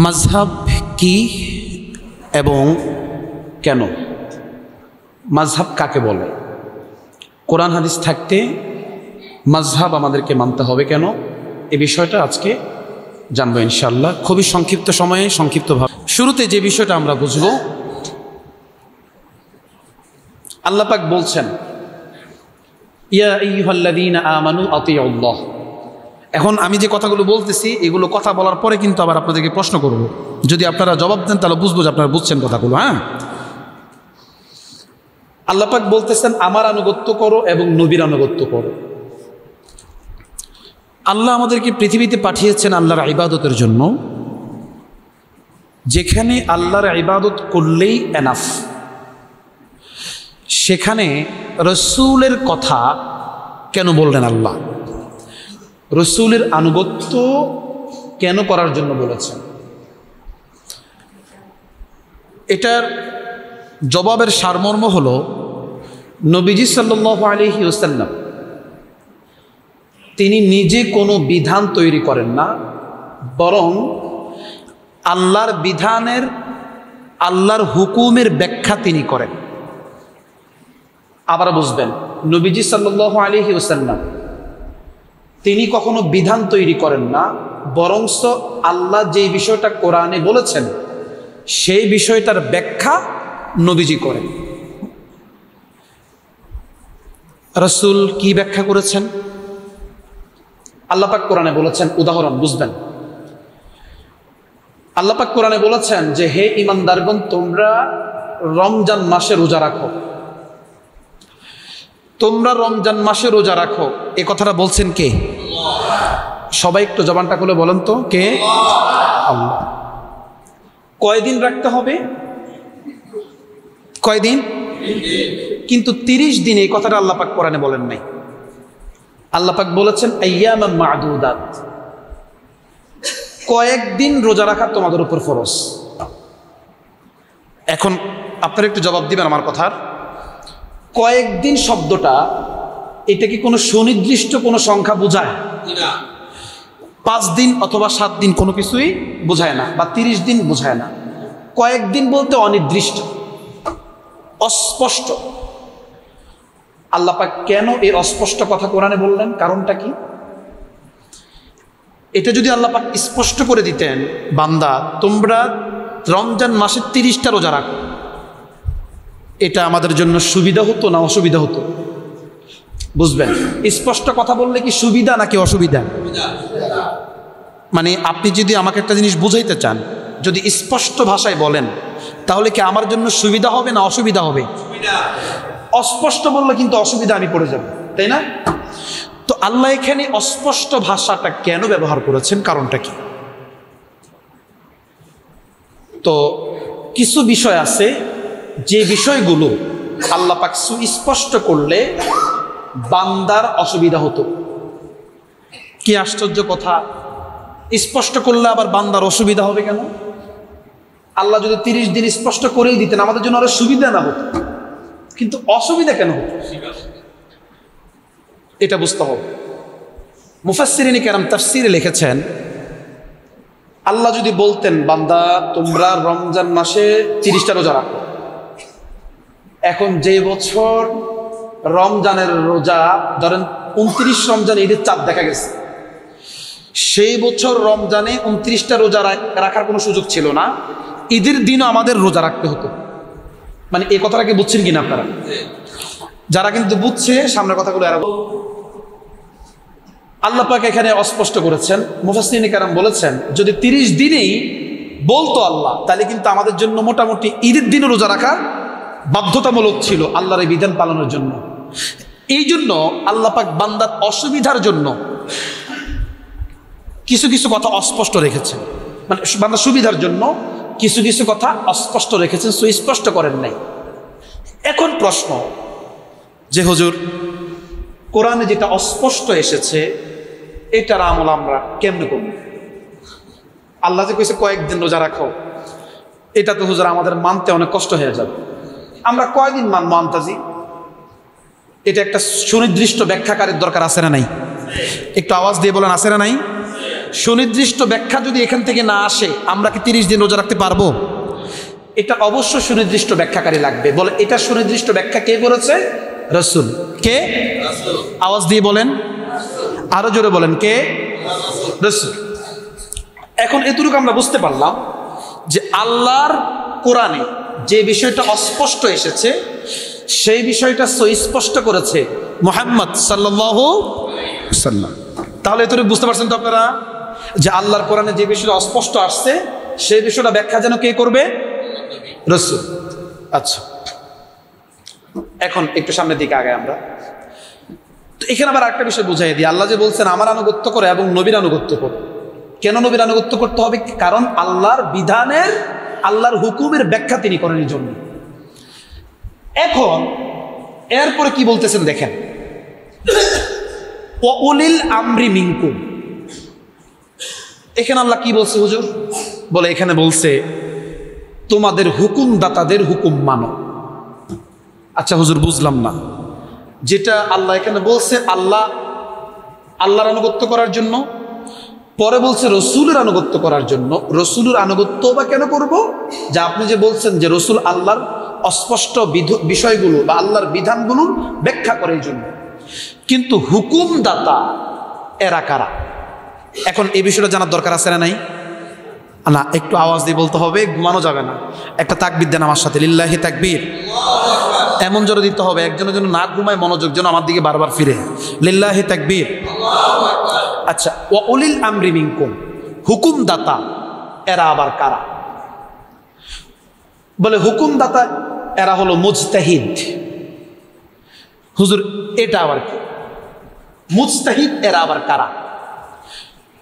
মাযহাব কি এবং কেন? মাযহাব কাকে বলে? কোরআন হাদিস থাকতে মাযহাব আমাদেরকে মানতে হবে কেন? এই বিষয়টা আজকে জানবো ইনশাআল্লাহ, খুবই সংক্ষিপ্ত সময়ে সংক্ষিপ্তভাবে। শুরুতে যে বিষয়টা আমরা বুঝব, আল্লাহ পাক বলছেন ইয়া আইয়ুহাল্লাযীনা আমানু আতিউল্লাহ। এখন আমি যে কথাগুলো বলতেছি এগুলো কথা বলার পরে কিন্তু আবার আপনাদেরকে প্রশ্ন করব, যদি আপনারা জবাব দেন তাহলে বুঝবো যে আপনারা বুঝছেন কথাগুলো। হ্যাঁ, আল্লাহ পাক বলতেছেন আমার আনুগত্য করো এবং নবীর আনুগত্য করো। আল্লাহ আমাদেরকে পৃথিবীতে পাঠিয়েছেন আল্লাহর ইবাদতের জন্য, যেখানে আল্লাহর ইবাদত করলেই এনাফ, সেখানে রসুলের কথা কেন বললেন আল্লাহ? রসুলের আনুগত্য কেন করার জন্য বলেছেন? এটার জবাবের সারমর্ম হলো, নবীজি সাল্লাল্লাহু আলাইহি ওয়াসাল্লাম তিনি নিজে কোনো বিধান তৈরি করেন না, বরং আল্লাহর বিধানের, আল্লাহর হুকুমের ব্যাখ্যা তিনি করেন। আবার বুঝবেন, নবীজি সাল্লাল্লাহু আলাইহি ওয়াসাল্লাম তিনি কখনো বিধান তৈরি করেন না, বরংস আল্লাহ যেই বিষয়টা কোরআনে বলেছেন সেই বিষয়টার ব্যাখ্যা নবীজি করেন। রাসূল কি ব্যাখ্যা করেছেন? আল্লাহ পাক কোরআনে বলেছেন, উদাহরণ বুঝবেন, আল্লাহ পাক কোরআনে বলেছেন যে হে ঈমানদারগণ, তোমরা রমজান মাসে রোজা রাখো। তোমরা রমজান মাসে রোজা রাখো, এ কথাটা বলছেন কে? সবাই একটু জবানটা খুলে বলেন তো, কে? আল্লাহ। কয়দিন রাখতে হবে? কয়দিন? কিন্তু 30 দিন, এই কথাটা আল্লাহ পাক কোরআনে বলেন নাই। আল্লাহ পাক বলেছেন আইয়ামান মা'দুদাত, কয়েকদিন রোজা রাখা তোমাদের উপর ফরজ। এখন আপনারা একটু জবাব দিবেন আমার কথার। কয়েকদিন শব্দটা, এটা কি কোনো সুনির্দিষ্ট কোনো সংখ্যা বোঝায়? 5 দিন অথবা 7 দিন কোনো কিছুই বোঝায় না, বা 30 দিন বোঝায় না। কয়েকদিন বলতে অনির্দিষ্ট, অস্পষ্ট। আল্লাহ পাক কেন এই অস্পষ্ট কথা কোরআনে বললেন? কারণটা কি? এটা যদি আল্লাহ পাক স্পষ্ট করে দিতেন, বান্দা তোমরা রমজান মাসে 30টা রোজা রাখো, এটা আমাদের জন্য সুবিধা হতো না অসুবিধা হতো? বুঝবেন, স্পষ্ট কথা বললে কি সুবিধা নাকি অসুবিধা? মানে আপনি যদি আমাকে একটা জিনিস বুঝাইতে চান, যদি স্পষ্ট ভাষায় বলেন, তাহলে কি আমার জন্য সুবিধা হবে না অসুবিধা হবে? অস্পষ্ট বললে কিন্তু অসুবিধা আমি পড়ে যাব, তাই না? তো আল্লাহ এখানে অস্পষ্ট ভাষাটা কেন ব্যবহার করেছেন? কারণটা কি? তো কিছু বিষয় আছে যে বিষয়গুলো আল্লাহ পাক সুস্পষ্ট করলে বান্দার অসুবিধা হতো। কি আশ্চর্য কথা! স্পষ্ট করলে আবার বান্দার অসুবিধা হবে কেন? আল্লাহ যদি 30 দিন স্পষ্ট করেই দিতেন, আমাদের জন্য আরো সুবিধা না হতো, কিন্তু অসুবিধা কেন হতো? এটা বুঝতে হবে। মুফাসসিরিনে কেরাম তাফসীরে লিখেছেন, আল্লাহ যদি বলতেন বান্দা তোমরা রমজান মাসে 30টা রোজা রাখো, এখন যে বছর রমজানের রোজা ধরেন 29 রমজান ঈদের চাঁদ দেখা গেছে, সেই বছর রমজানে 29টা রোজা রাখার কোনো সুযোগ ছিল না, ঈদের দিনও আমাদের রোজা রাখতে হতো। মানে এই কথাটাকে বুঝছেন কিনা আপনারা? যারা কিন্তু বুঝছে সামনের কথাগুলো এরা। আল্লাহ পাক এখানে অস্পষ্ট করেছেন। মুফাসসিরিনে কেরাম বলেছেন, যদি 30 দিনেই বলতো আল্লাহ, তাহলে কিন্তু আমাদের জন্য মোটামুটি ঈদের দিনও রোজা রাখা বাধ্যতামূলক ছিল আল্লাহর এই বিধান পালনের জন্য। এই জন্য আল্লাহ পাক বান্দার অসুবিধার জন্য কিছু কিছু কথা অস্পষ্ট রেখেছেন, মানে বান্দার সুবিধার জন্য কিছু কিছু কথা অস্পষ্ট রেখেছেন, সুস্পষ্ট করেন নাই। এখন প্রশ্ন যে হুজুর, কোরআনে যেটা অস্পষ্ট এসেছে এটার আমল আমরা কেমনে করব? আল্লাহ যে কইছে কয়েকদিন রোজা রাখো, এটা তো হুজুর আমাদের মানতে অনেক কষ্ট হয়ে যাবে। আমরা কয়দিন মানবো আন্তাজি? এটা একটা সুনির্দিষ্ট ব্যাখ্যাকারের দরকার আছে না নাই? একটু আওয়াজ দিয়ে বলেন, আছে না নাই? সুনির্দিষ্ট ব্যাখ্যা যদি এখান থেকে না আসে আমরা কি 30 দিন রোজা রাখতে পারবো? এটা অবশ্য সুনির্দিষ্ট ব্যাখ্যাকারী লাগবে। বলে এটা সুনির্দিষ্ট ব্যাখ্যা কে করেছে? রাসূল। কে? রাসূল। আওয়াজ দিয়ে বলেন, আরো জোরে বলেন, কে? রাসূল। এখন এতটুকু আমরা বুঝতে পারলাম যে আল্লাহর কোরআনে যে বিষয়টা অস্পষ্ট এসেছে সেই বিষয়টা সুস্পষ্ট করেছে মুহাম্মদ সাল্লাল্লাহু আলাইহি ওয়াসাল্লাম। তাহলে এতটুকু বুঝতে পারছেন তো আপনারা যে আল্লাহর কোরআনে যে বিষয়টা অস্পষ্ট আসছে সেই বিষয়টা ব্যাখ্যা যেন কে করবে? রাসূল। আচ্ছা, এখন একটু সামনের দিকে আগে আমরা তো এখানে আবার একটা বিষয় বুঝাই দিই। আল্লাহ যে বলছেন আমার আনুগত্য করে এবং নবীর আনুগত্য করো। কেন নবীর আনুগত্য করতে হবে? কারণ আল্লাহর বিধানের, আল্লাহর হুকুমের ব্যাখ্যা তিনি করেন এই জন্য। এখন এরপরে কি বলতেছেন দেখেন, ওয়াউলিল আমরি মিনকুম। এখানে আল্লাহ কি বলছে হুজুর? বলে এখানে বলছে তোমাদের হুকুমদাতাদের হুকুম মানো। আচ্ছা হুজুর বুঝলাম না, যেটা আল্লাহ এখানে বলছে আল্লাহর আনুগত্য করার জন্য, পরে বলছে রসুলের আনুগত্য করার জন্য। রসুলের আনুগত্য বা কেন করব? যা আপনি যে বলছেন যে রসুল আল্লাহর অস্পষ্ট বিষয়গুলো বা আল্লাহর বিধানগুলো ব্যাখ্যা করে এই জন্য। কিন্তু হুকুমদাতা এরা কারা? এখন এই বিষয়টা জানার দরকার আছে না নাই? না, একটু আওয়াজ দিয়ে বলতে হবে, ঘুমানো যাবে না। একটা তাকবীর দেন আমার সাথে, লিল্লাহি তাকবীর। এমন জোরে দিতে হবে একজনের জন্য না ঘুমায়, মনোযোগ যেন আমার দিকে বারবার ফিরে। লিল্লাহি তাকবীর। আচ্ছা, ওয়াউলিল আমরি মিনকুম, হুকুমদাতা এরা আবার কারা? বলে হুকুমদাতা এরা হলো মুজতাহিদ। হুজুর এটা আবার কি? মুজতাহিদ এরা আবার কারা?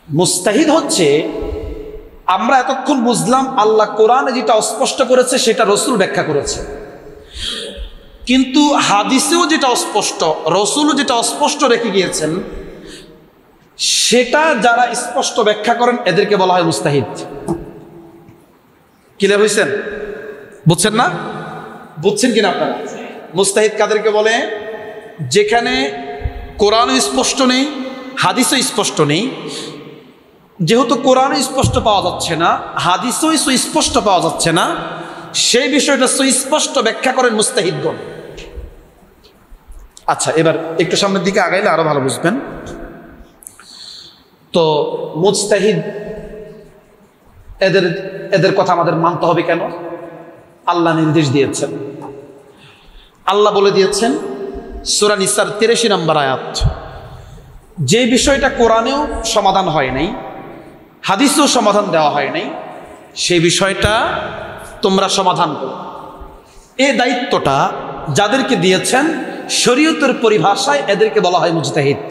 মুজতাহিদ হচ্ছে, আমরা এতক্ষণ বুঝলাম আল্লাহ কোরআনে যেটা অস্পষ্ট করেছে সেটা রসুল ব্যাখ্যা করেছে, কিন্তু হাদিসেও যেটা অস্পষ্ট, রসুলও যেটা অস্পষ্ট রেখে গিয়েছেন সেটা যারা স্পষ্ট ব্যাখ্যা করেন এদেরকে বলা হয় মুজতাহিদ। ক্লিয়ার হয়েছেন? বুঝছেন না? বুঝছেন কিনা আপনারা? মুজতাহিদ কাদেরকে বলে? যেখানে কোরআনও স্পষ্ট নেই, হাদিসও স্পষ্ট নেই। যেহেতু কোরআনও স্পষ্ট পাওয়া যাচ্ছে না, হাদিসও সুস্পষ্ট পাওয়া যাচ্ছে না, সেই বিষয়টা সুস্পষ্ট ব্যাখ্যা করেন মুজতাহিদগণ। আচ্ছা, এবার একটু সামনের দিকে আগাইলে আরো ভালো বুঝবেন। তো মুজতাহিদ এদের কথা আমাদের মানতে হবে কেন? আল্লাহ নির্দেশ দিয়েছেন। আল্লাহ বলে দিয়েছেন সূরা নিসার 83 নম্বর আয়াত, যে বিষয়টা কোরআনেও সমাধান হয় নাই, হাদিসেও সমাধান দেওয়া হয় নাই, সেই বিষয়টা তোমরা সমাধান করো। এই দায়িত্বটা যাদেরকে দিয়েছেন শরীয়তের পরিভাষায় এদেরকে বলা হয় মুজতাহিদ।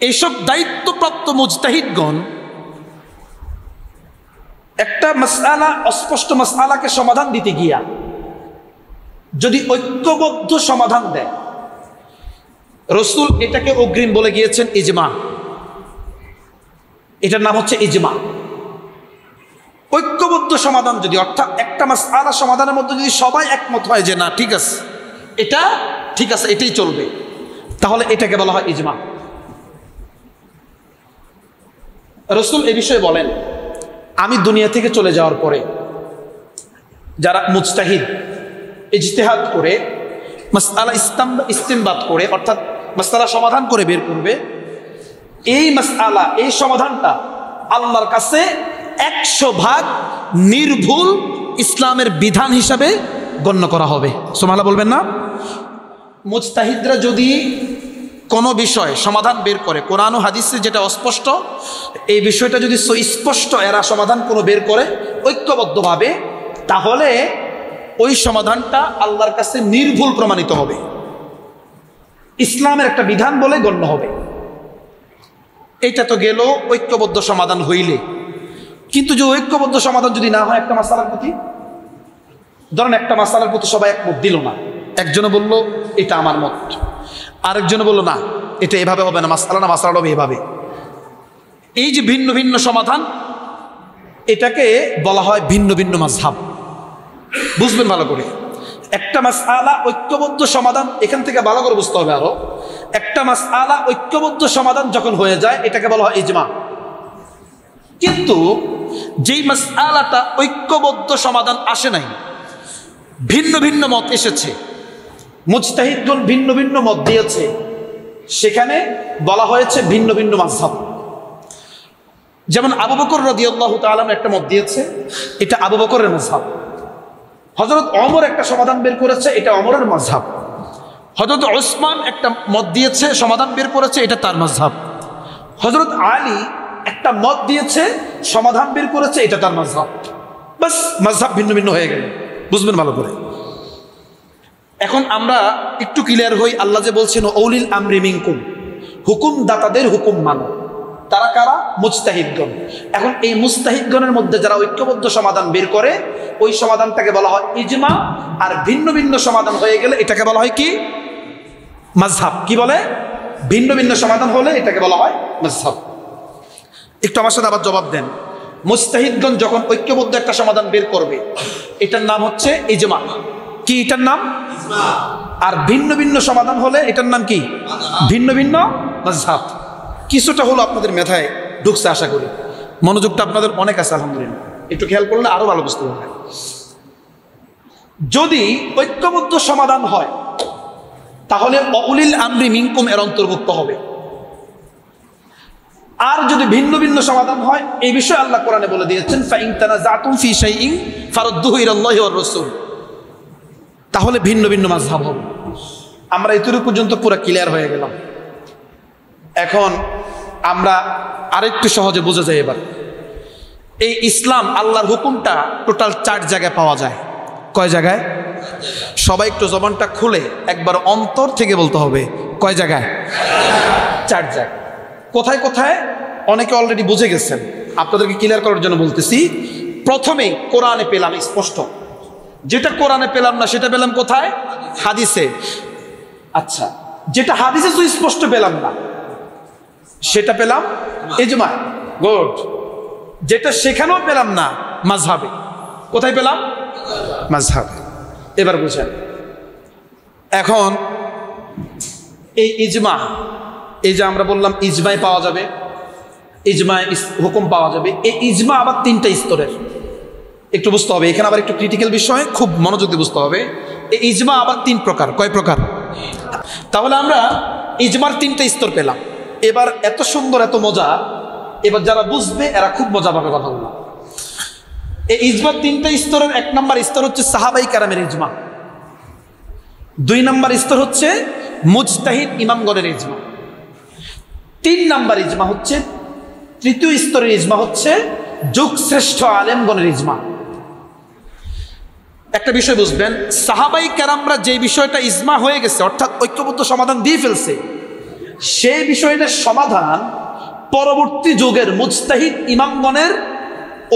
এইসব দায়িত্বপ্রাপ্ত মুজতাহিদগণ একটা মাসআলা, অস্পষ্ট মাসআলাকে সমাধান দিতে গিয়া যদি ঐক্যবদ্ধ সমাধান দেয়, রসুল এটাকে অগ্রিম বলে গিয়েছেন ইজমা। এটার নাম হচ্ছে ইজমা। ঐক্যবদ্ধ সমাধান যদি, অর্থাৎ একটা মাসআলা সমাধানের মধ্যে যদি সবাই একমত হয় যে না ঠিক আছে, এটা ঠিক আছে, এটাই চলবে, তাহলে এটাকে বলা হয় ইজমা। রসুল এ বিষয়ে বলেন, আমি দুনিয়া থেকে চলে যাওয়ার পরে যারা মুজতাহিদ ইজতিহাদ করে মাসআলা ইস্তিনবাত করে, অর্থাৎ মাসআলা সমাধান করে বের করবে, এই মাসআলা, এই সমাধানটা আল্লাহর কাছে 100% নির্ভুল ইসলামের বিধান হিসাবে গণ্য করা হবে। সুবহানাল্লাহ বলবেন না? মুজতাহিদরা যদি কোনো বিষয় সমাধান বের করে, কোরআন ও হাদিসে যেটা অস্পষ্ট, এই বিষয়টা যদি সুস্পষ্ট এরা সমাধান কোনো বের করে ঐক্যবদ্ধভাবে, তাহলে ওই সমাধানটা আল্লাহর কাছে নির্ভুল প্রমাণিত হবে, ইসলামের একটা বিধান বলে গণ্য হবে। এটা তো গেল ঐক্যবদ্ধ সমাধান হইলে। কিন্তু যে ঐক্যবদ্ধ সমাধান যদি না হয় একটা মাসআলার প্রতি, ধরেন একটা মাসআলার প্রতি সবাই একমত দিল না, একজনে বলল এটা আমার মত, আরেকজনে বলল না এটা এভাবে হবে না, মাসআলাটা হবে এভাবে। এই যে ভিন্ন ভিন্ন সমাধান, এটাকে বলা হয় ভিন্ন ভিন্ন মাযহাব। বুঝবেন ভালো করে, একটা মাসআলা ঐক্যবদ্ধ সমাধান, এখান থেকে ভালো করে বুঝতে হবে। আরো একটা মাসআলা ঐক্যবদ্ধ সমাধান যখন হয়ে যায় এটাকে বলা হয় ইজমা। কিন্তু যেই মাসআলাটা ঐক্যবদ্ধ সমাধান আসে নাই, ভিন্ন ভিন্ন মত এসেছে, মুজতাহিদগণ ভিন্ন ভিন্ন মত দিয়েছে, সেখানে বলা হয়েছে ভিন্ন ভিন্ন মাযহাব। যেমন আবু বকর রাদিয়াল্লাহু তাআলা একটা মত দিয়েছে, এটা আবু বকরের মাযহাব। হযরত ওমর একটা সমাধান বের করেছে, এটা ওমরের মাযহাব। হযরত ওসমান একটা মত দিয়েছে, সমাধান বের করেছে, এটা তার মাযহাব। হযরত আলী একটা মত দিয়েছে, সমাধান বের করেছে, এটা তার মাযহাব। বাস, মাযহাব ভিন্ন ভিন্ন হয়ে গেল। বুঝবেন ভালো করে। এখন আমরা একটু ক্লিয়ার হই। আল্লাহ যে বলছেন উলিল আমরি মিনকুম, হুকুম দাতাদের হুকুম মানো, তারা কারা? মুজতাহিদগণ। এখন এই মুজতাহিদগণের মধ্যে যারা ঐক্যবদ্ধ সমাধান বের করে, ওই সমাধানটাকে বলা হয় ইজমা। আর ভিন্ন ভিন্ন সমাধান হয়ে গেলে এটাকে বলা হয় কি? মাযহাব। কি বলে? ভিন্ন ভিন্ন সমাধান হলে এটাকে বলা হয় মাযহাব। একটু আমার সাথে আবার জবাব দেন। মুজতাহিদগণ যখন ঐক্যবদ্ধ একটা সমাধান বের করবে, এটার নাম হচ্ছে ইজমা। কি এটার নাম? ইজমা। আর ভিন্ন ভিন্ন সমাধান হলে এটার নাম কি? ভিন্ন ভিন্ন মাযহাব। কিছুটা হলো আপনাদের মেধায় ঢুকছে, আশা করি। মনোযোগটা আপনাদের অনেক আছে আলহামদুলিল্লাহ। একটু খেয়াল করলে আরো ভালো বুঝতে পারবেন। যদি ঐক্যবদ্ধ সমাধান হয় তাহলে উলিল আমরি মিনকুম এর অন্তর্ভুক্ত হবে। আর যদি ভিন্ন ভিন্ন সমাধান হয়, এই বিষয়ে আল্লাহ কোরআনে বলে দিয়েছেন ফাইন তানাজাতুম ফি শাইইন ফারুদ্দুহু ইলাল্লাহি ওয়ার রাসূল, তাহলে ভিন্ন ভিন্ন মাযহাব হবে। আমরা এতটুকু পর্যন্ত পুরো ক্লিয়ার হয়ে গেলাম। এখন আমরা আরেকটু সহজে বুঝে যাই এবার। এই ইসলাম আল্লাহর হুকুমটা টোটাল 4 জায়গায় পাওয়া যায়। কয় জায়গায়? সবাই একটু জবানটা খুলে একবার অন্তর থেকে বলতে হবে। কয় জায়গায়? 4 জায়গায়। কোথায় কোথায় অনেকে অলরেডি বুঝে গেছেন, আপনাদেরকে ক্লিয়ার করার জন্য বলতেছি। প্রথমেই কোরআনে পেলাম স্পষ্ট, যেটা কোরআনে পেলাম না সেটা পেলাম কোথায়? হাদিসে। আচ্ছা, যেটা হাদিসে সুস্পষ্ট পেলাম না সেটা পেলাম ইজমা। গুড। যেটা সেখানেও পেলাম না মাযহাবে। কোথায় পেলাম? মাযহাবে। এবার বুঝেন। এখন এই ইজমা, এই যে আমরা বললাম ইজমায় পাওয়া যাবে, ইজমায় হুকুম পাওয়া যাবে। এই ইজমা আবার 3টা স্তরের। একটু বুঝতে হবে এখানে, আবার একটু ক্রিটিক্যাল বিষয়, খুব মনোযোগ দিয়ে বুঝতে হবে। এই ইজমা আবার 3 প্রকার। কয় প্রকার? তাহলে আমরা ইজমার 3টা স্তর পেলাম। এবার এত সুন্দর, এত মজা, এবার যারা বুঝবে এরা খুব মজা পাবে কথাগুলো। এই ইজমার 3টা স্তরের 1 নম্বর স্তর হচ্ছে সাহাবাই কেরামের ইজমা। 2 নম্বর স্তর হচ্ছে মুজতাহিদ ইমামগণের ইজমা। 3 নম্বর ইজমা হচ্ছে, 3য় স্তরের ইজমা হচ্ছে যুগশ্রেষ্ঠ আলেমগণের ইজমা। একটা বিষয় বুঝবেন, সাহাবাই কেরামরা যে বিষয়টা ইজমা হয়ে গেছে, অর্থাৎ ঐক্যবদ্ধ সমাধান দিয়ে ফেলছে, সেই বিষয়টার সমাধান পরবর্তী যুগের মুজতাহিদ ইমামগণের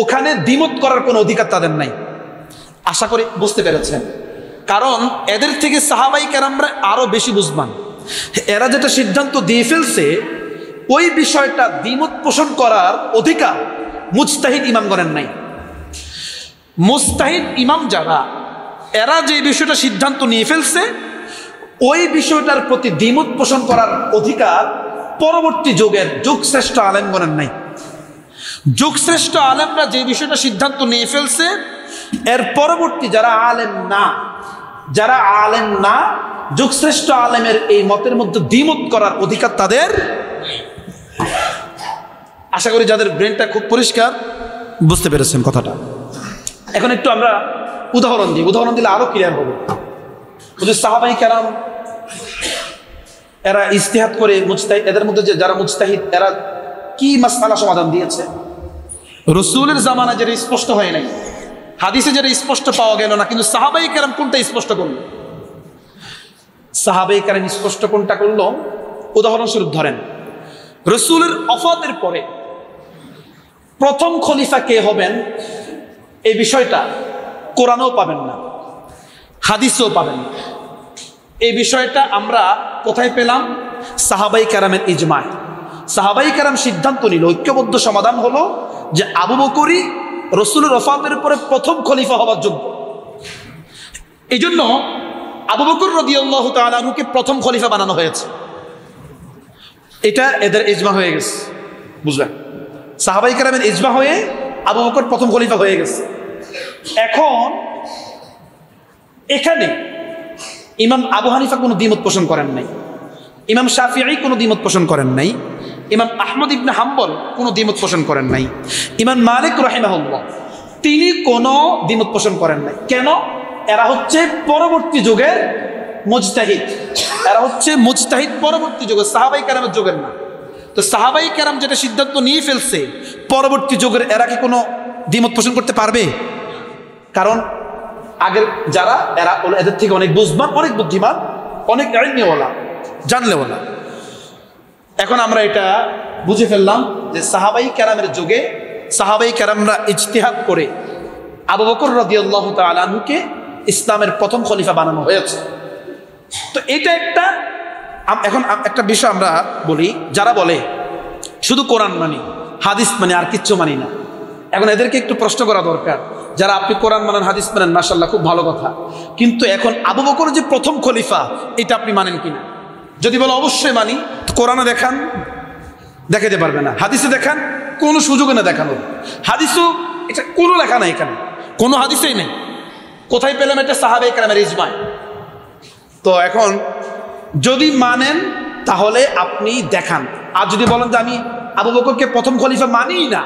ওখানে দ্বিমত করার কোনো অধিকার তাদের নাই। আশা করি বুঝতে পেরেছেন। কারণ এদের থেকে সাহাবাই কেরামরা আরো বেশি বুঝবান। এরা যেটা সিদ্ধান্ত দিয়ে ফেলছে, ওই বিষয়টা দ্বিমত পোষণ করার অধিকার মুজতাহিদ ইমামগণের নাই। মুজতাহিদ ইমাম যারা, এরা যে বিষয়টা সিদ্ধান্ত নিয়ে ফেলছে, ওই বিষয়টার প্রতি দ্বিমত পোষণ করার অধিকার পরবর্তী যুগের যুগশ্রেষ্ঠ আলেমগণের নাই। যুগশ্রেষ্ঠ আলেমরা যে বিষয়টা সিদ্ধান্ত নিয়ে ফেলছে, এর পরবর্তী যারা আলেম না, যুগশ্রেষ্ঠ আলেমের এই মতের মধ্যে দ্বিমত করার অধিকার তাদের। আশা করি যাদের ব্রেনটা খুব পরিষ্কার বুঝতে পেরেছেন কথাটা। এখন একটু আমরা উদাহরণ দিই, উদাহরণ দিলে আরো ক্লিয়ার হবে। সাহাবাই কেরাম এরা ইজতিহাদ করে, মুজতাহিদ, এদের মধ্যে যে যারা মুজতাহিদ, এরা কি মাসআলা সমাধান দিয়েছে? রাসূলের জামানায় যেটা স্পষ্ট হয় নাই, হাদিসে যেটা স্পষ্ট পাওয়া গেল না, কিন্তু সাহাবাই কেরাম কোনটা স্পষ্ট করলো? সাহাবাই কেরাম স্পষ্ট কোনটা করলো? উদাহরণস্বরূপ ধরেন, রাসূলের ওফাতের পরে প্রথম খলিফা কে হবেন, এই বিষয়টা কোরআনেও পাবেন না, হাদিসেও পাবেন না। এই বিষয়টা আমরা কোথায় পেলাম? সাহাবাই কেরামের ইজমায়। সাহাবাই কেরাম সিদ্ধান্ত নিল, ঐক্যবদ্ধ সমাধান হলো যে আবু বকরই রাসূলের ওফাতের পরে প্রথম খলিফা হওয়ার যোগ্য। এই জন্য আবু বকর রাদিয়াল্লাহু তাআলা আনহুকে প্রথম খলিফা বানানো হয়েছে। এটা এদের ইজমা হয়ে গেছে, বুঝলেন? সাহাবাই কেরামের ইজমা হয়ে আবু বকর প্রথম খলিফা হয়ে গেছে। এখন এখানে ইমাম আবু হানিফা কোনো দ্বিমত পোষণ করেন নাই, ইমাম শাফিঈ কোনো দ্বিমত পোষণ করেন নাই, ইমাম আহমদ ইবনে হাম্বল কোনো দ্বিমত পোষণ করেন নাই, ইমাম মালিক রাহিমাহুল্লাহ তিনি কোনো দ্বিমত পোষণ করেন নাই। কেন? এরা হচ্ছে পরবর্তী যুগের মুজতাহিদ, এরা হচ্ছে মুজতাহিদ পরবর্তী যুগের, সাহাবাই কেরামের যুগের না। তো সাহাবাই কেরাম যেটা সিদ্ধান্ত নিয়ে ফেলছে, পরবর্তী যুগের এরা কি কোনো দ্বিমত পোষণ করতে পারবে? কারণ আগের যারা এরা এদের থেকে অনেক বুঝবান, অনেক বুদ্ধিমান, অনেক ইলমিওয়ালা, জানলেওয়ালা। এখন আমরা এটা বুঝে ফেললাম যে সাহাবাই কেরামের যুগে সাহাবাই কেরামরা ইজতিহাদ করে আবু বকর রাদিয়াল্লাহু তাআলা আনহুকে ইসলামের প্রথম খলিফা বানানো হয়েছে। তো এটা একটা, এখন একটা বিষয় আমরা বলি, যারা বলে শুধু কোরআন মানি, হাদিস মানি, আর কিচ্ছু মানি না, এখন এদেরকে একটু প্রশ্ন করা দরকার। যারা আপনি কোরআন মানেন, হাদিস মানেন, মাশাআল্লাহ খুব ভালো কথা, কিন্তু এখন আবু বকর যে প্রথম খলিফা এটা আপনি মানেন কিনা? যদি বলে অবশ্যই মানি, কোরআনে দেখান, দেখাতে পারবে না। হাদিসে দেখান, কোনো সুযোগে না দেখানো। হাদিসও এটা কোনো লেখা নাই, এখানে কোনো হাদিসেই নেই। কোথায় পেলাম এটা? সাহাবায়ে কেরামের ইজমায়। তো এখন যদি মানেন তাহলে আপনি দেখান, আর যদি বলেন যে আমি আবু বকরকে প্রথম খলিফা মানিই না,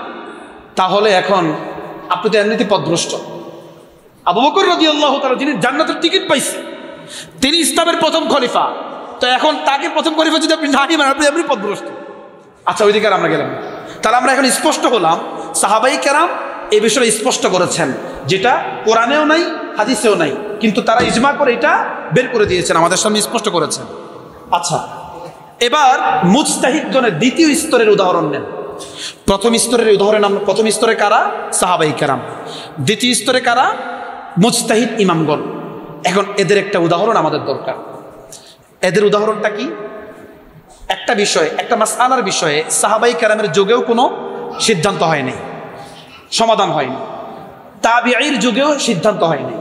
তাহলে এখন আপনি তো এমনিতে পথভ্রষ্ট। আবু বকর রাদিয়াল্লাহু তাআলা যিনি জান্নাতের টিকিট পাইছে, তিনি ইসলামের প্রথম খলিফা, তো এখন তাকে প্রথম খলিফা যদি আপনি না মানেন, আপনি এমনি পথভ্রষ্ট। আচ্ছা, ওইদিকে আর আমরা গেলাম না। তাহলে আমরা এখন স্পষ্ট হলাম, সাহাবাই কেরাম এই বিষয়ে স্পষ্ট করেছেন, যেটা কোরআনেও নাই, হাদিসেও নাই, কিন্তু তারা ইজমা করে এটা বের করে দিয়েছেন, আমাদের সামনে স্পষ্ট করেছেন। আচ্ছা, এবার মুজতাহিদগণের দ্বিতীয় স্তরের উদাহরণ নেন। প্রথম স্তরের উদাহরণ আমরা, প্রথম স্তরে কারা? সাহাবাই কেরাম। দ্বিতীয় স্তরে কারা? মুজতাহিদ ইমামগণ। এখন এদের একটা উদাহরণ আমাদের দরকার। এদের উদাহরণটা কি? একটা বিষয়, একটা মাসআলার বিষয়ে সাহাবাই কেরামের যুগেও কোনো সিদ্ধান্ত হয়নি, সমাধান হয়নি, তাবিঈর যুগেও সিদ্ধান্ত হয়নি,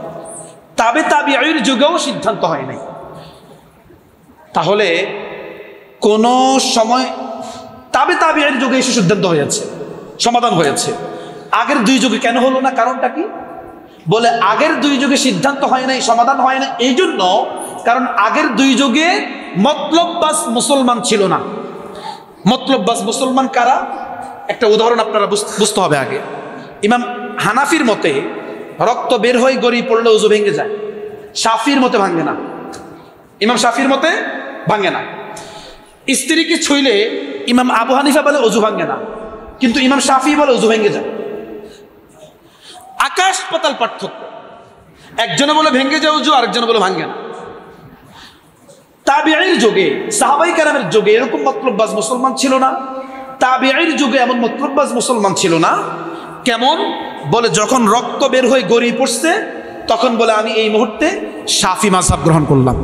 তাবিঈর যুগেও সিদ্ধান্ত হয় নাই। তাহলে কোন সময় তাবিঈর যুগে এসে সিদ্ধান্ত হয়েছে, সমাধান হয়েছে, আগের দুই যুগে কেন হলো না? কারণটা কি? বলে আগের দুই যুগে সিদ্ধান্ত হয় নাই, সমাধান হয় না, এই জন্য কারণ আগের দুই যুগে মতলববাজ মুসলমান ছিল না। মতলববাজ মুসলমান কারা? একটা উদাহরণ আপনারা বুঝতে হবে আগে। ইমাম হানাফির মতে রক্ত বের হয়ে গড়িয়ে পড়লে ওযু ভেঙে যায়, শাফির মতে ভাঙে না। ইমাম শাফির মতে ভাঙে না। স্ত্রীকে ছুঁইলে ইমাম আবু হানিফা বলে ওযু ভাঙে না, কিন্তু ইমাম শাফি বলে ওযু ভেঙে যায়। আকাশ পাতাল পার্থক্য। একজনে বলে ভেঙে যায় ওযু, আরেকজনে বলে ভাঙে না। তাবিঈর যুগে, সাহাবাই কেরামের যুগে এরকম মতলববাজ মুসলমান ছিল না। তাবিঈর যুগে এমন মতলববাজ মুসলমান ছিল না। কেমন? বলে যখন রক্ত বের হয়ে গড়িয়ে পড়ছে, তখন বলে আমি এই মুহূর্তে শাফি মাযহাব গ্রহণ করলাম।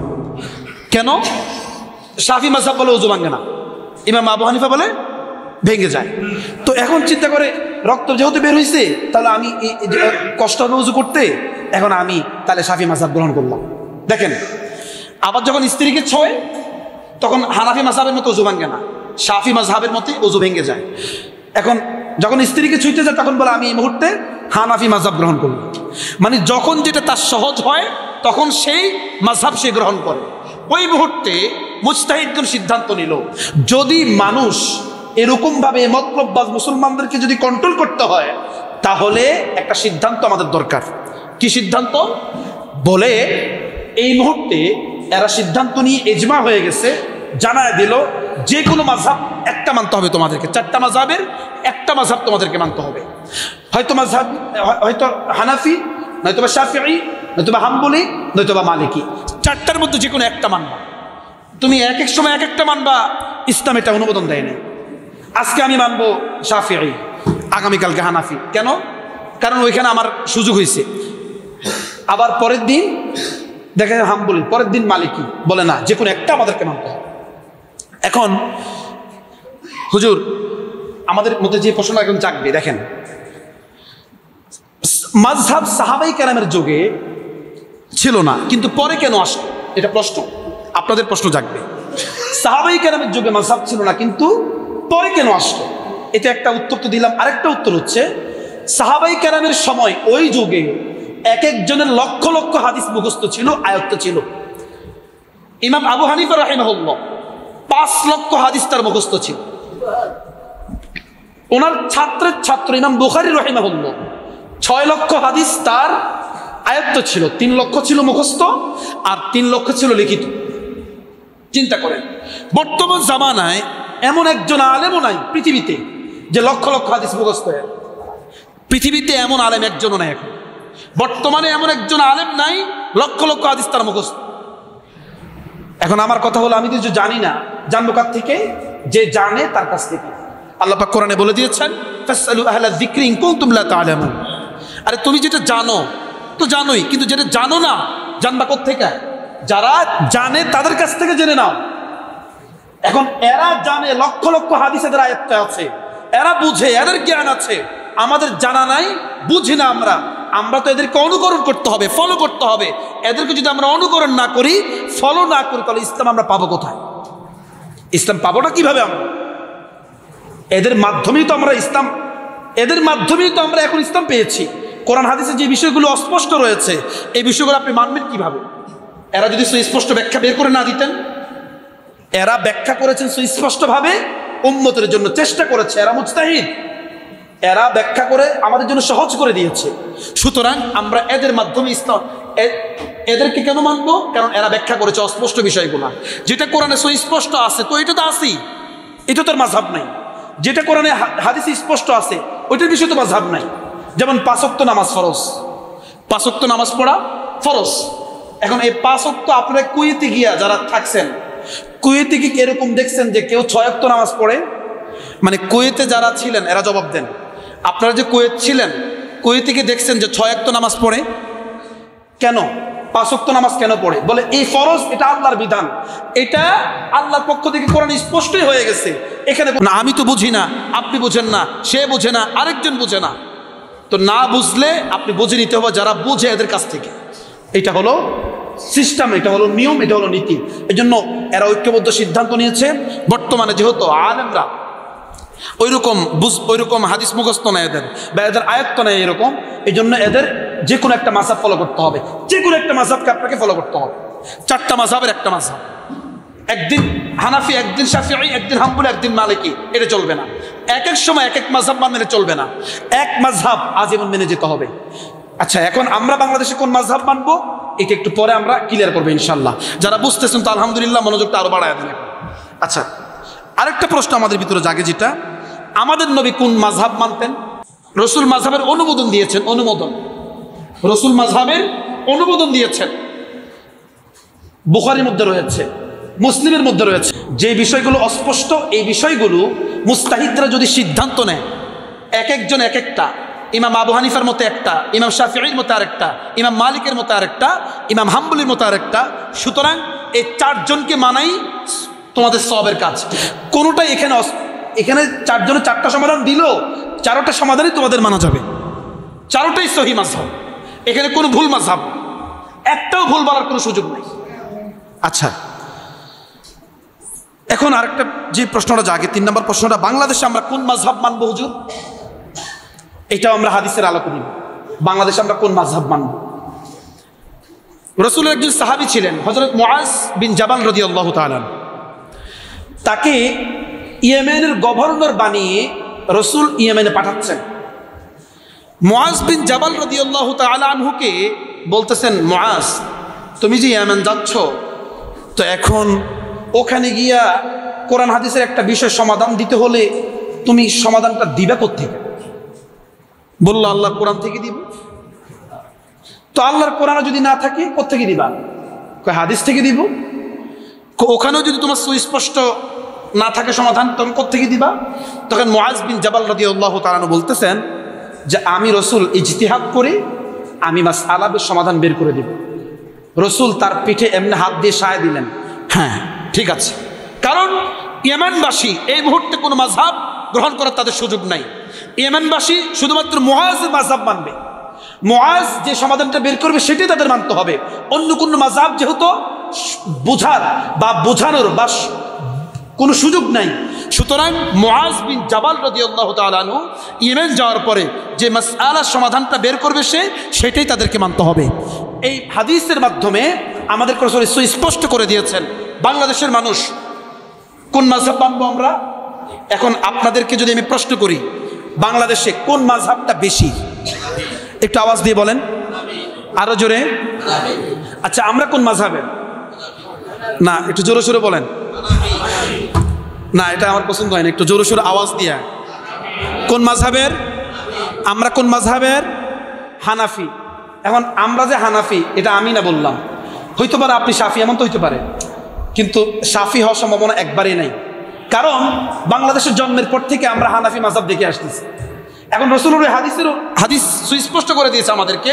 কেন? শাফি মাযহাব বলে ওযু ভাঙে না, ইমাম আবু হানিফা বলে ভেঙে যায়। তো এখন চিন্তা করে, রক্ত যেহেতু বের হয়েছে, তাহলে আমি কষ্ট হবে ওযু করতে, এখন আমি তাহলে শাফি মাযহাব গ্রহণ করলাম। দেখেন, আবার যখন স্ত্রীকে ছোঁয়, তখন হানাফি মাযহাবের মতো ওযু ভাঙে না, শাফি মাযহাবের মতে ওযু ভেঙে যায়। এখন যখন স্ত্রীকে ছুঁইতে যায়, তখন বলে আমি এই মুহূর্তে হানাফি মাযহাব গ্রহণ করলাম। মানে যখন যেটা তার সহজ হয়, তখন সেই মাযহাব সে গ্রহণ করে। ওই মুহূর্তে মুজতাহিদগণ সিদ্ধান্ত নিল, যদি মানুষ এরকম ভাবে মতলববাজ মুসলমানদেরকে যদি কন্ট্রোল করতে হয়, তাহলে একটা সিদ্ধান্ত আমাদের দরকার। কি সিদ্ধান্ত? বলে এই মুহূর্তে এরা সিদ্ধান্ত নিয়ে ইজমা হয়ে গেছে, জানায় দিল যে কোনো মাযহাব একটা মানতে হবে তোমাদেরকে, চারটা মাযহাবের একটা মাযহাব তোমাদেরকে মানতে হবে। হয়তো মাযহাব, হয়তো হানাফি, নয়তোবা শাফিঈ, নয়তোবা হাম্বলি, নয়তোবা মালিকি, চারটার মধ্যে যে কোনো একটা মানবা। তুমি এক এক সময় এক একটা মানবা, ইসলাম এটা অনুমোদন দেয় না। আজকে আমি মানবো শাফিঈ, আগামীকালকে হানাফি। কেন? কারণ ওইখানে আমার সুযোগ হয়েছে। আবার পরের দিন দেখা যায় হাম্বলি, পরের দিন মালিকি। বলে না, যে কোনো একটা আমাদেরকে মানতে হবে। এখন হুজুর, আমাদের মধ্যে যে প্রশ্ন এখন জাগবে, দেখেন, মাযহাব সাহাবাই কেরামের যুগে ছিল না, কিন্তু পরে কেন আসলো? এটা প্রশ্ন, আপনাদের প্রশ্ন জাগবে। সাহাবাই কেরামের যুগে মাযহাব ছিল না, কিন্তু পরে কেন আসলো? এটা একটা উত্তর তো দিলাম। আরেকটা উত্তর হচ্ছে, সাহাবাই কেরামের সময় ওই যুগে এক একজনের লক্ষ লক্ষ হাদিস মুখস্থ ছিল, আয়ত্ত ছিল। ইমাম আবু হানিফা রাহিমাহুল্লাহ 5 লক্ষ হাদিস তার মুখস্থ ছিল। ওনার ছাত্রের ছাত্র ইমাম বুখারী রাহিমাহুল্লাহ 6 লক্ষ হাদিস তার আয়ত্ত ছিল। 3 লক্ষ ছিল মুখস্থ আর 3 লক্ষ ছিল লিখিত। চিন্তা করেন, বর্তমান জামানায় এমন একজন আলেমও নাই পৃথিবীতে যে লক্ষ লক্ষ হাদিস মুখস্থ। পৃথিবীতে এমন আলেম একজনও নাই এখন। বর্তমানে এমন একজন আলেম নাই লক্ষ লক্ষ হাদিস তার মুখস্থ। এখন আমার কথা হলো, আমি কিছু জানি না, জানবো কার থেকে? যে জানে তার কাছ থেকে। আল্লাহ পাক কোরআনে বলে দিয়েছেন, ফাসআলু আহলা যিকরি ইন কুনতুম লা তা'লামুন। আরে তুমি যেটা জানো তো জানোই, কিন্তু যেটা জানো না জানবা কোত্থেকে? যারা জানে তাদের কাছ থেকে জেনে নাও। এখন এরা জানে, লক্ষ লক্ষ হাদিস এদের আয়ত্তে আছে, এরা বুঝে, এদের জ্ঞান আছে, আমাদের জানা নাই, বুঝি না। আমরা তো এদেরকে অনুকরণ করতে হবে, ফলো করতে হবে। এদেরকে যদি আমরা অনুকরণ না করি, ফলো না করি, তাহলে ইসলাম আমরা পাবো কোথায়? ইসলাম পাবোটা কিভাবে? আমরা এদের মাধ্যমেই তো আমরা এখন ইসলাম পেয়েছি। কোরআন হাদিসে যে বিষয়গুলো অস্পষ্ট রয়েছে, এই বিষয়গুলো আপনি মানবেন কিভাবে? এরা যদি সুস্পষ্ট ব্যাখ্যা বের করে না দিতেন? এরা ব্যাখ্যা করেছেন সুস্পষ্টভাবে, উম্মতের জন্য চেষ্টা করেছে, এরা মুজতাহিদ, এরা ব্যাখ্যা করে আমাদের জন্য সহজ করে দিয়েছে। সুতরাং আমরা এদের মাধ্যমে ইসলাম, এদেরকে কেন মানবো? কারণ এরা ব্যাখ্যা করেছে অস্পষ্ট বিষয়গুলো। যেটা কোরআনে সুস্পষ্ট আছে তো এটা তো আছেই, এটা তো মাযহাব নাই। যেটা কোরআনে হাদিসে স্পষ্ট আছে ওইটার বিষয়ে তো মাযহাব নাই। যেমন 5 ওয়াক্ত নামাজ ফরজ, 5 ওয়াক্ত নামাজ পড়া ফরজ। এখন এই 5 ওয়াক্ত আপনারা কুয়েতে গিয়া যারা থাকছেন, কুয়েতে কি এরকম দেখছেন যে কেউ 6 ওয়াক্ত নামাজ পড়ে? মানে কুয়েতে যারা ছিলেন এরা জবাব দেন, আপনারা যে কুয়েত ছিলেন, কুয়েতে কি দেখছেন যে 6 ওয়াক্ত নামাজ পড়ে? কেন 5 ওয়াক্ত নামাজ কেন পড়ে? বলে এই ফরজ, এটা আল্লাহর বিধান, এটা আল্লাহর পক্ষ থেকে কোরআনে স্পষ্টই হয়ে গেছে। এখানে না আমি তো বুঝি না, আপনি বুঝেন না, সে বুঝে না, আরেকজন বুঝে না। তো না বুঝলে আপনি বুঝে নিতে হবে যারা বুঝে এদের কাছ থেকে। এটা হলো সিস্টেম, এটা হলো নিয়ম, এটা হলো নীতি। এই জন্য এরা ঐক্যবদ্ধ সিদ্ধান্ত নিয়েছে। বর্তমানে যেহেতু আলেমরা ওইরকম হাদিস মুখস্থ নেই এদের, বা এদের আয়ত্ত নেই এরকম, এই জন্য এদের যে কোনো একটা মাযহাব ফলো করতে হবে। যে কোনো একটা মাযহাবকে আপনাকে ফলো করতে হবে। 4টা মাযহাবের একটা মাযহাব, একদিন হানাফি, একদিন শাফিঈ, একদিন হাম্বলি, একদিন মালিকি, এটা চলবে না। এক এক সময় এক এক মাযহাব মেনে চলবে না, এক মাযহাব আজীবন মেনে যেতে হবে। আচ্ছা, এখন আমরা বাংলাদেশে কোন মাযহাব মানবো এটা একটু পরে আমরা ক্লিয়ার করবো ইনশাল্লাহ। যারা বুঝতেছেন তো আলহামদুলিল্লাহ, মনোযোগটা আরো বাড়ায় দেন। আচ্ছা, আরেকটা প্রশ্ন আমাদের ভিতরে জাগে, যেটা আমাদের নবী কোন মাযহাব মানতেন? রসুল মাযহাবের অনুমোদন দিয়েছেন, রসুল মাযহাবের অনুমোদন দিয়েছেন। বুখারীর মধ্যে রয়েছে, মুসলিমের মধ্যে রয়েছে। যে বিষয়গুলো অস্পষ্ট, এই বিষয়গুলো মুস্তাহিদরা যদি সিদ্ধান্ত নেয়, এক একজন এক একটা, ইমাম আবু হানিফার মতো একটা, ইমাম শাফিঈর মতো আরেকটা, ইমাম মালিকের মতো আরেকটা, ইমাম হাম্বলির মতো আরেকটা। সুতরাং এই 4 জনকে মানাই তোমাদের সওয়াবের কাজ। কোনোটাই এখানে 4 জনের 4টা সমাধান দিল, 4টা সমাধানই তোমাদের মানা যাবে, 4টাই সহি মাযহাব। এখানে কোনো ভুল মাযহাব, একটাও ভুল বলার কোনো সুযোগ নেই। আচ্ছা, এখন আরেকটা যে প্রশ্নটা জাগে, 3 নম্বর প্রশ্নটা, বাংলাদেশে আমরা কোন মাযহাব মানবো হুজুর? এটাও আমরা হাদিসের আলো করি। বাংলাদেশে আমরা কোন মাযহাব মানব? রাসূলের একজন সাহাবী ছিলেন হযরত মুআজ বিন জাবাল রাদিয়াল্লাহু তাআলা। তাকে ইয়েমেনের গভর্নর বানিয়ে রাসূল ইয়েমেনে পাঠাচ্ছেন। মুআজ বিন জাবাল রাদিয়াল্লাহু তাআলা আনহুকে বলতেছেন, মুআজ, তুমি যে ইয়েমেন যাচ্ছ, তো এখন ওখানে গিয়া কোরআন হাদিসের একটা বিষয় সমাধান দিতে হলে তুমি সমাধানটা দিবে কোত্থেকে? বলল, আল্লাহর কোরআন থেকে দিব। তো আল্লাহর কোরআন যদি না থাকে কোত্থেকে দিবা? হাদিস থেকে দিব। ওখানেও যদি তোমার সুস্পষ্ট না থাকে সমাধান, তুমি কোত্থেকে দিবা? তখন মুআজ বিন জাবাল রাদিয়াল্লাহু তাআলা বলতেছেন যে আমি রাসূল ইজতিহাদ করে আমি মাসআলার সমাধান বের করে দিব। রাসূল তার পিঠে এমনি হাত দিয়ে সায় দিলেন, হ্যাঁ ঠিক আছে। কারণ ইয়েমেনবাসী এই মুহূর্তে কোনো মাযহাব গ্রহণ করার তাদের সুযোগ নাই। ইয়েমেনবাসী শুধুমাত্র মুআজের মাযহাব মানবে। মুআজ যে সমাধানটা বের করবে সেটাই তাদের মানতে হবে। অন্য কোনো মাযহাব যেহেতু বুঝার বা বোঝানোর বা কোনো সুযোগ নাই। সুতরাং মুআজ বিন জাবাল রাদিয়াল্লাহু তাআলা আনহু ইয়েমেন যাওয়ার পরে যে মাসআলার সমাধানটা বের করবে সেটাই তাদেরকে মানতে হবে। এই হাদিসের মাধ্যমে আমাদের রাসূল স্পষ্ট করে দিয়েছেন বাংলাদেশের মানুষ কোন মাযহাব মানবো আমরা। এখন আপনাদেরকে যদি আমি প্রশ্ন করি, বাংলাদেশে কোন মাযহাবটা বেশি? একটু আওয়াজ দিয়ে বলেন, আরো জোরে। আচ্ছা, আমরা কোন মাযহাবের? না, একটু জোরে সোরে বলেন। না, এটা আমার পছন্দ হয় না, একটু জোরে সোরে আওয়াজ দিয়া। কোন মাযহাবের? আমরা কোন মাযহাবের? হানাফি। এখন আমরা যে হানাফি এটা আমি না বললাম, হইতে পারে আপনি শাফি, এমন তো হইতে পারে, কিন্তু শাফি হওয়ার সম্ভাবনা একবারেই নাই। কারণ বাংলাদেশের জন্মের পর থেকে আমরা হানাফি মাযহাব দেখে আসতেছি। এখন রাসূলের হাদিস সুস্পষ্ট করে দিয়েছে আমাদেরকে,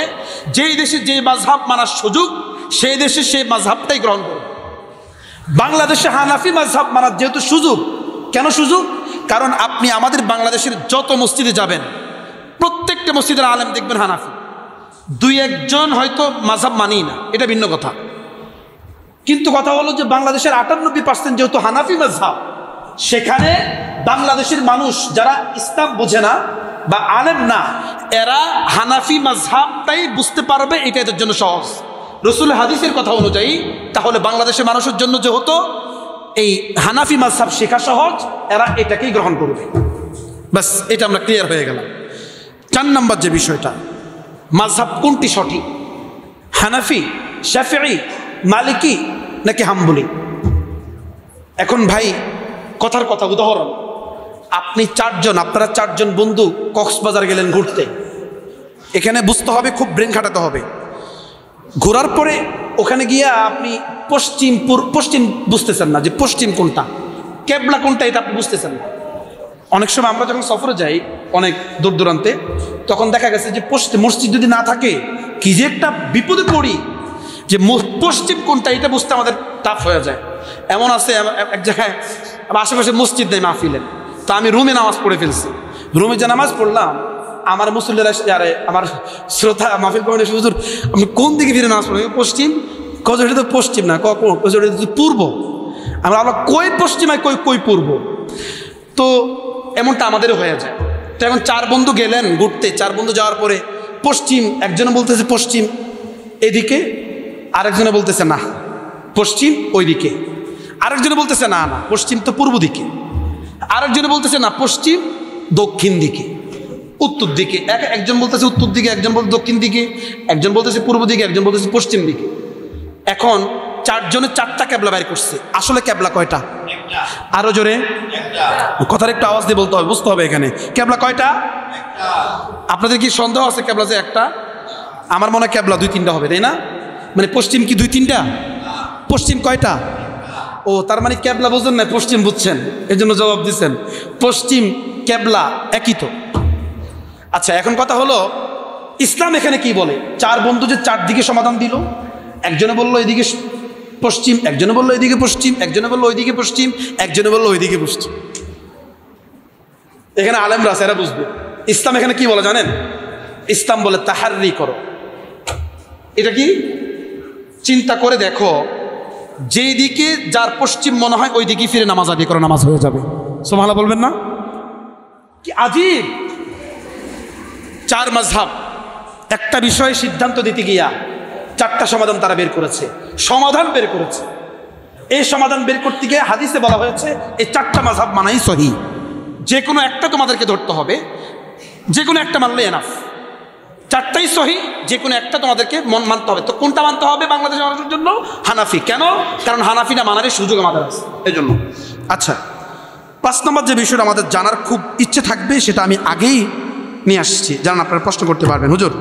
যেই দেশে যে মাযহাব মানার সুযোগ সেই দেশে সেই মাযহাবটাই গ্রহণ করবে। বাংলাদেশে হানাফি মাযহাব মানার যেহেতু সুযোগ, কেন সুযোগ? কারণ আপনি আমাদের বাংলাদেশের যত মসজিদে যাবেন প্রত্যেকটা মসজিদের আলেম দেখবেন হানাফি। দুই একজন হয়তো মাযহাব মানি না, এটা ভিন্ন কথা, কিন্তু কথা হলো যে বাংলাদেশের 98% যেহেতু হানাফি মাযহাব, সেখানে বাংলাদেশের মানুষ যারা ইসলাম বোঝে না বা আলেম না, এরা হানাফি মাযহাবটাই বুঝতে পারবে, এটা এদের জন্য সহজ। রাসূলের হাদিসের কথা অনুযায়ী তাহলে বাংলাদেশের মানুষের জন্য যেহেতু এই হানাফি মাযহাব শেখা সহজ, এরা এটাকেই গ্রহণ করবে। বাস, এটা আমরা ক্লিয়ার হয়ে গেলাম। 4 নম্বর যে বিষয়টা, মাযহাব কোনটি সঠিক, হানাফি, শাফিঈ, মালিকি নাকি হাম্বলি? এখন ভাই কথার কথা, উদাহরণ, আপনারা চারজন বন্ধু কক্সবাজার গেলেন ঘুরতে। এখানে বুঝতে হবে, খুব ব্রেন খাটাতে হবে। ঘোরার পরে ওখানে গিয়ে আপনি পশ্চিম বুঝতেছেন না যে পশ্চিম কোনটা, কেবলা কোনটা, এটা আপনি বুঝতেছেন না। অনেক সময় আমরা যখন সফরে যাই অনেক দূর দূরান্তে, তখন দেখা গেছে যে মসজিদ যদি না থাকে কি যে একটা বিপদে পড়ি, যে পশ্চিম কোনটা এটা বুঝতে আমাদের টাফ হয়ে যায়। এমন আছে এক জায়গায় আশেপাশে মসজিদ নেই মাহফিলের, তা আমি রুমে নামাজ পড়ে ফেলছি। রুমে যে নামাজ পড়লাম, আমার মুসল্লিরা, আরে আমার শ্রোতা মাহফিল কমিটি, হুজুর আপনি কোন দিকে ফিরে নামাজ পড়বেন? পশ্চিম। কজ এটা তো পশ্চিম না, পূর্ব। আমরা কই পশ্চিম আর কই পূর্ব। তো এমনটা আমাদেরও হয়ে যায়। তো এখন 4 বন্ধু গেলেন ঘুরতে, 4 বন্ধু যাওয়ার পরে পশ্চিম, একজনে বলতেছে পশ্চিম এদিকে, আরেকজনে বলতেছে না পশ্চিম ওইদিকে, আরেকজনে বলতেছে না না পশ্চিম তো পূর্ব দিকে, আরেকজনে বলতেছে না পশ্চিম দক্ষিণ দিকে, উত্তর দিকে। একজন বলতেছে উত্তর দিকে, একজন বলতে দক্ষিণ দিকে, একজন বলতেছে পূর্ব দিকে, একজন বলতেছে পশ্চিম দিকে। এখন 4 জনের 4টা ক্যাবলা বাইর করছে। আসলে ক্যাবলা কয়টা? আরো জোরে কথার একটু আওয়াজ দিয়ে বলতে হবে, বুঝতে হবে এখানে ক্যাবলা কয়টা। আপনাদের কি সন্দেহ আছে ক্যাবলা যে একটা? আমার মনে হয় ক্যাবলা 2-3টা হবে, তাই না? মানে পশ্চিম কি 2-3টা? পশ্চিম কয়টা? ও, তার মানে ক্যাবলা বুঝছেন না, পশ্চিম বুঝছেন, এই জন্য জবাব দিচ্ছেন। পশ্চিম ক্যাবলা একই তো। আচ্ছা, এখন কথা হলো ইসলাম এখানে কি বলে? 4 বন্ধু যে 4 দিকে সমাধান দিল, একজনে বললো এদিকে পশ্চিম, একজনে বললো এদিকে পশ্চিম, একজনে বললো ওইদিকে পশ্চিম, একজনে বললো ওইদিকে পশ্চিম। এখানে আলেমরা আছে, এরা বুঝবে ইসলাম এখানে কি বলে জানেন? ইসলাম বলে তাহাররি করো। এটা কি? চিন্তা করে দেখো, যেই দিকে যার পশ্চিম মনে হয় ওই দিকে ফিরে নামাজ আদায় করো, নামাজ হয়ে যাবে। সুবহানাল্লাহ বলবেন না? কি আজীব! 4 মাযহাব একটা বিষয়ে সিদ্ধান্ত দিতে গিয়া 4টা সমাধান তারা বের করেছে, সমাধান বের করেছে। এই সমাধান বের করতে গিয়ে হাদিসে বলা হয়েছে এই 4টা মাযহাব মানাই সহিহ। যে কোনো একটা তোমাদেরকে ধরতে হবে, যে কোনো একটা মানলে এনাফ। 4টাই সহিহ, যে কোনো একটা তোমাদেরকে মানতে হবে। তো কোনটা মানতে হবে বাংলাদেশের মানুষের জন্য? হানাফি। কেন? কারণ হানাফি না মানার সুযোগ আমাদের আছে, এই জন্য। আচ্ছা, 5 নম্বর যে বিষয়টা আমাদের জানার খুব ইচ্ছে থাকবে, সেটা আমি আগেই নিয়ে আসছি, জানান আপনারা প্রশ্ন করতে পারবেন। হুজুর,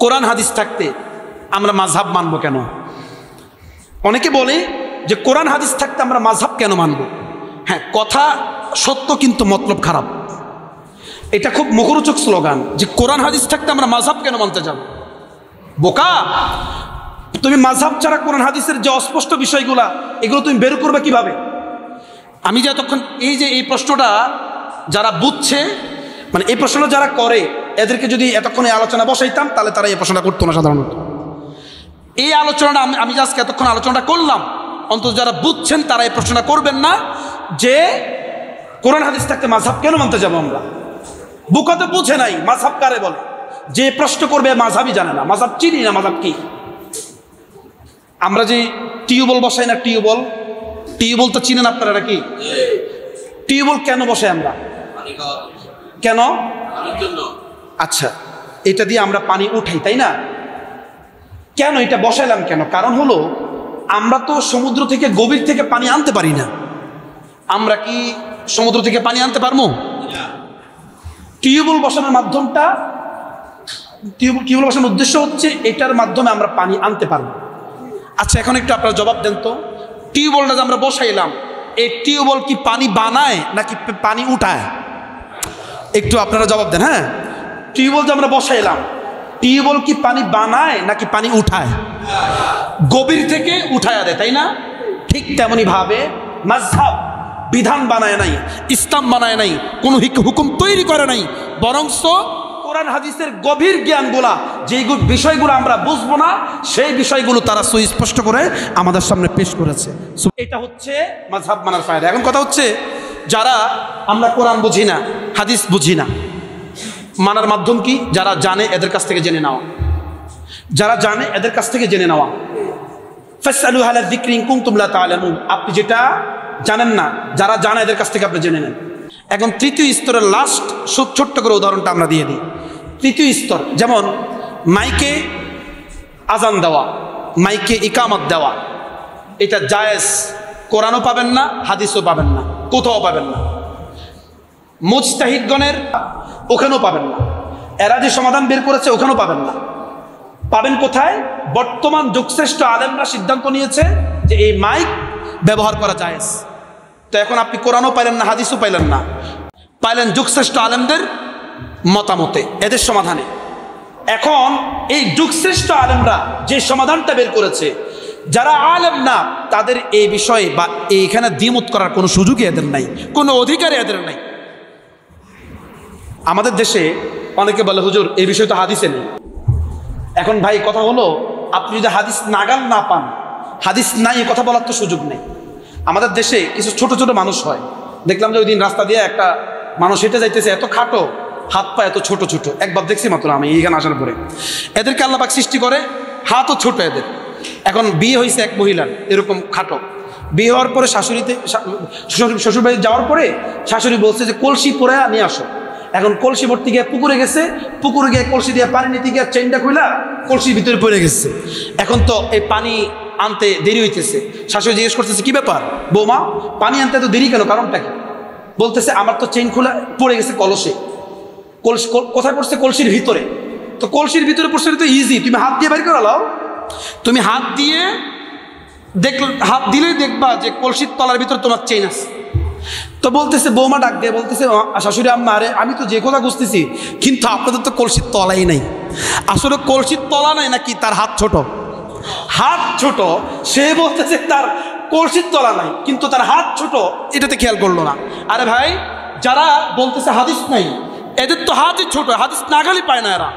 কোরআন হাদিস থাকতে আমরা মাযহাব মানবো কেন? অনেকে বলে যে কোরআন হাদিস থাকতে আমরা মাযহাব কেন মানব? হ্যাঁ, কথা সত্য, কিন্তু মতলব খারাপ। এটা খুব মুখরোচক স্লোগান যে কোরআন হাদিস থাকতে আমরা মাযহাব কেন মানতে যাব। বোকা, তুমি মাযহাব ছাড়া কোরআন হাদিসের যে অস্পষ্ট বিষয়গুলা, এগুলো তুমি বের করবে কিভাবে? আমি যে এতক্ষণ এই প্রশ্নটা যারা বুঝছে, মানে এই প্রশ্নটা যারা করে, এদেরকে যদি এতক্ষণ এই আলোচনা বসাইতাম তাহলে তারা এই প্রশ্নটা করতো না। সাধারণত এই আলোচনাটা আমি আজকে এতক্ষণ আলোচনাটা করলাম, অন্তত যারা বুঝছেন তারা এই প্রশ্নটা করবেন না। যে কোরআন হাদিস থাকতে মাযহাব কেন মানতে যাবো আমরা? বুকাতে বুঝে নাই মাযহাব কারে বলে। যে প্রশ্ন করবে মাযহাবই জানে না, মাযহাব চিনি না, মাযহাব কি। আমরা যে টিউবওয়েল বসাই না, টিউবওয়েল তো চিনেন আপনারা নাকি? টিউবওয়েল কেন বসাই আমরা? কেন? আচ্ছা, এটা দিয়ে আমরা পানি উঠাই, তাই না? কেন এটা বসাইলাম কেন? কারণ হলো আমরা তো সমুদ্র থেকে গভীর থেকে পানি আনতে পারি না। আমরা কি সমুদ্র থেকে পানি আনতে পারবো? টিউবওয়েল বসানোর মাধ্যমটা, টিউবওয়েল বসানোর উদ্দেশ্য হচ্ছে এটার মাধ্যমে আমরা পানি আনতে পারবো। আচ্ছা, এখন একটু আপনারা জবাব দেন তো, টিউবওয়েলটা যে আমরা বসাইলাম, এই টিউবওয়েল কি পানি বানায় নাকি পানি উঠায়? একটু আপনারা জবাব দেন। হ্যাঁ, টিউবওয়েল যে আমরা বসাইলাম, টিউবওয়েল কি পানি বানায় নাকি পানি উঠায়? গভীর থেকে উঠায় দেয়, তাই না? ঠিক তেমনি ভাবে মাযহাব বিধান বানায় নাই, ইসলাম বানায় নাই, কোনো হুকুম তৈরি করে নাই, বরংস কোরআন হাদিসের গভীর জ্ঞানগুলা, যেই বিষয়গুলো আমরা বুঝবো না, সেই বিষয়গুলো তারা সুস্পষ্ট করে আমাদের সামনে পেশ করেছে। এটা হচ্ছে মাযহাব মানার ফায়দা। এখন কথা হচ্ছে, যারা আমরা কোরআন বুঝি না, হাদিস বুঝি না, মানার মাধ্যম কি? যারা জানে এদের কাছ থেকে জেনে নেওয়া, যারা জানে এদের কাছ থেকে জেনে নেওয়া। ফাসআলু আহলা যিকরি ইন কুনতুম লা তা'লামুন। আপনি যেটা জানেন না, যারা জানে এদের কাছ থেকে আপনি জেনে নেন। এখন তৃতীয় স্তরের লাস্ট ছোট্ট করে উদাহরণটা আমরা দিয়ে দিই। তৃতীয় স্তর, যেমন মাইকে আজান দেওয়া, মাইকে ইকামত দেওয়া, এটা জায়েজ। কোরআনও পাবেন না, হাদিসও পাবেন না, কোথাও পাবেন না। মুজতাহিদগণের ওখানেও পাবেন না, এরা যে সমাধান বের করেছে ওখানেও পাবেন না। পাবেন কোথায়? বর্তমান যুগশ্রেষ্ঠ আলেমরা সিদ্ধান্ত নিয়েছে যে এই মাইক ব্যবহার করা জায়েজ। তো এখন আপনি কোরআনও পাইলেন না, হাদিসও পাইলেন না, পাইলেন যুগশ্রেষ্ঠ আলেমদের মতামতে, এদের সমাধানে। এখন এই যুগশ্রেষ্ঠ আলেমরা যে সমাধানটা বের করেছে, যারা আলেম না তাদের এই বিষয়ে বা এইখানে দ্বিমত করার কোনো সুযোগই এদের নাই, কোনো অধিকারই এদের নাই। আমাদের দেশে অনেকে বলে, হুজুর এই বিষয় তো হাদিসে নেই। এখন ভাই কথা হলো, আপনি যদি হাদিস নাগাল না পান, হাদিস নাই এ কথা বলার তো সুযোগ নেই। আমাদের দেশে কিছু ছোট ছোট মানুষ হয়, দেখলাম যে ওই দিন রাস্তা দিয়ে একটা মানুষ হেঁটে যাইতেছে, এত খাটো, হাত পা এত ছোট ছোট। একবার দেখছি মাত্র আমি এইখানে আসার পরে। এদেরকে আল্লাহ পাক সৃষ্টি করে, হাতও ছোট এদের। এখন বিয়ে হয়েছে এক মহিলার এরকম খাটো, বিয়ে হওয়ার পরে শাশুড়িতে শ্বশুরবাড়ি যাওয়ার পরে শাশুড়ি বলছে যে কলসি পরে নিয়ে আসো। এখন কলসি ভর্তি গিয়ে পুকুরে গেছে, পুকুরে গিয়ে কলসি দিয়ে পানি নিতে গিয়ে চেনটা খুলে কলসির ভিতরে পড়ে গেছে। এখন তো এই পানি আনতে দেরি হইতেছে। শাশুড়ি জিজ্ঞেস করতেছে, কি ব্যাপার বৌমা, পানি আনতে এত দেরি কেন, কারণটা কি? বলতেছে, আমার তো চেইন খোলা পড়ে গেছে কলসে। কলসি কোথায় পড়ছে? কলসির ভিতরে। তো কলসির ভিতরে পড়ছে তো ইজি, তুমি হাত দিয়ে বের করে লাও। তুমি হাত দিয়ে হাত দিলেই দেখবা যে কলসির তলার ভিতরে তোমার চেইন আছে। তো বলতেছে, বৌমা ডাক দিয়ে বলতেছে, শাশুড়ি আম্মা, আরে আমি তো যে কথা বুঝতেছি, কিন্তু আপনাদের তো কলসির তলাই নাই। আসলে কলসির তলা নাই নাকি তার হাত ছোট? হাত ছোট। সে বলতেছে তার কলসির তলা নাই, কিন্তু তার হাত ছোট, এটাতে খেয়াল করলো না। আরে ভাই, যারা বলতেছে হাদিস নাই, এদের তো হাতই ছোট, হাদিস নাগালই পায় না এরা।